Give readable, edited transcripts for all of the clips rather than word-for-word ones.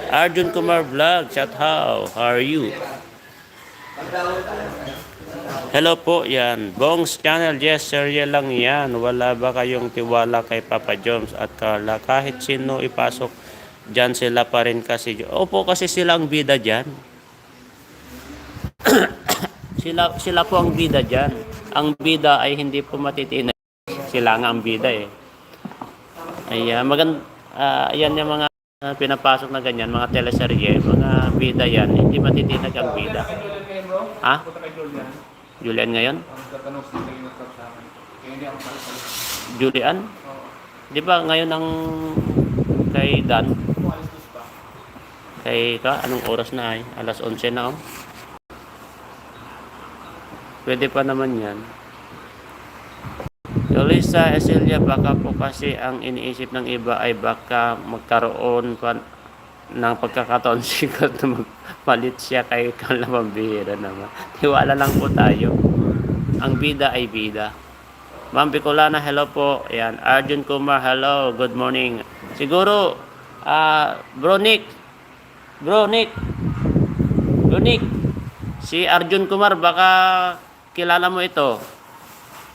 Arjun Kumar Vlog, shout how are you? Hello po, yan. Bong's Channel, yes, serial lang yan. Wala ba kayong tiwala kay Papa Joms at Carla? Kahit sino ipasok dyan, sila pa rin kasi. Opo, kasi sila ang bida dyan. Sila po ang bida dyan. Ang bida ay hindi po matitinag. Sila nga ang bida eh. Ayan, ayan yung mga pinapasok na ganyan, mga teleserye, mga bida yan. Hindi matitinag ang bida. Ha? Julian ngayon? Julian? Di ba ngayon ang kay Dan? Kay anong oras na ay? Alas 11 na oh. Pwede pa naman yan. Yolisa Esilia, baka po kasi ang iniisip ng iba ay baka magkaroon pa ng pagkakataon sikat na magpalit siya kay Carla, pambihira naman. Tiwala lang po tayo. Ang bida ay bida. Ma'am Bicolana, hello po. Ayan. Arjun Kumar, hello. Good morning. Siguro, Bro Nick. Si Arjun Kumar, baka kilala mo ito.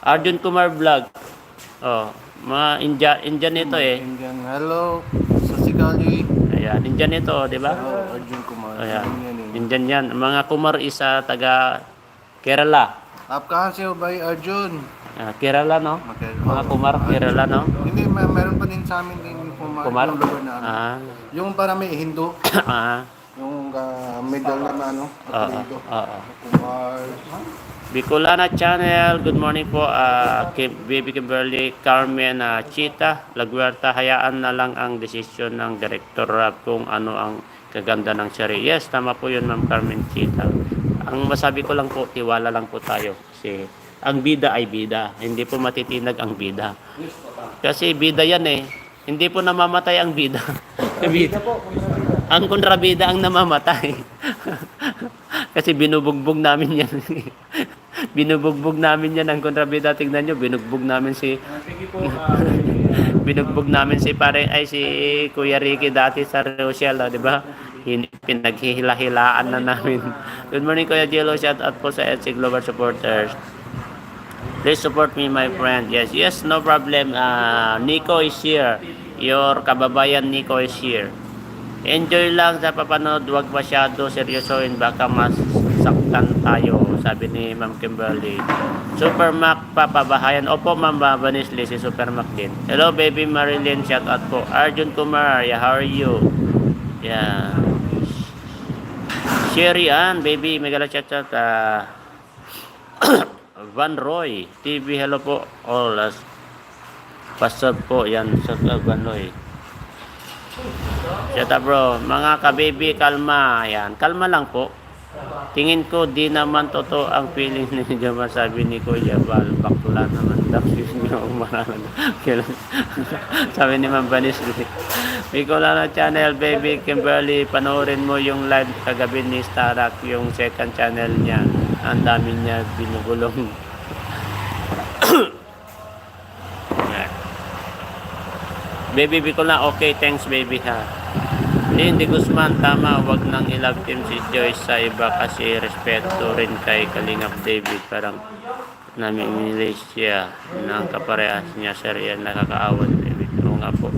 Arjun Kumar Vlog. Oh, mga Indian ito eh. Indian, hello. Sasikali. Ayan, Indian ito, di ba? Hello, Arjun Kumar. Ayan. Indian yan. Mga Kumar isa taga Kerala. Apkahan siya by Arjun. Kerala, no? Mga Kumar, Kerala, no? Hindi, meron pa din sa amin din yung Kumar. Yung lugar na ano. Yung para may Hindu. Yung middle na ano. Kumar. Bicolana Channel, good morning po. Baby Kimberly, Carmen, Chita, Laguerta, hayaan na lang ang desisyon ng Director kung ano ang kaganda ng sari. Yes, tama po yun, Ma'am Carmen Chita. Ang masabi ko lang po, tiwala lang po tayo. Kasi ang bida ay bida. Hindi po matitinag ang bida. Kasi bida yan eh. Hindi po namamatay ang bida. Ang kontrabida ang namamatay. Kasi binubugbog namin yan. Binubugbog namin yan ang kontrabida. Tingnan nyo, binugbog namin si binugbog namin si si Kuya Ricky dati sa Rochelle, di ba? Pinaghihila-hilaan na namin. Good morning Kuya Jello, shout out po sa EDC Global supporters. Please support me my friend. Yes, no problem. Nico is here. Your kababayan Nico is here. Enjoy lang sa papanood, huwag masyado seryosoin, baka masaktan tayo, sabi ni Ma'am Kimberly. Super Mac, papabahayan. Opo, Ma'am Banisli, si Super Mac din. Hello, baby Marilyn, shout out po. Arjun Kumar, yeah, how are you? Yeah. Sherry Ann, baby, megala chat. Van Roy, TV, hello po. All pasab po, yan, sa Van Roy. Shut up bro, mga ka-baby, kalma. Ayan, kalma lang po. Tingin ko di naman totoo ang feeling ninyo, sabi ni Kuya Val. Bakla naman daw nyo umaran. Sabi ni Ma'am Banisli. Bicolana Channel, baby Kimberly, panoorin mo yung live kagabi ni Starak, yung second channel niya. Ang dami niya binugulong. Baby Bicolana, okay, thanks baby ha. Lindy Guzman, tama, wag nang i-love team si Joyce sa iba kasi respeto rin kay Kalingap David. Parang namimili siya ng kaparehas niya, sir, yan nakakaawan baby. Oo nga po.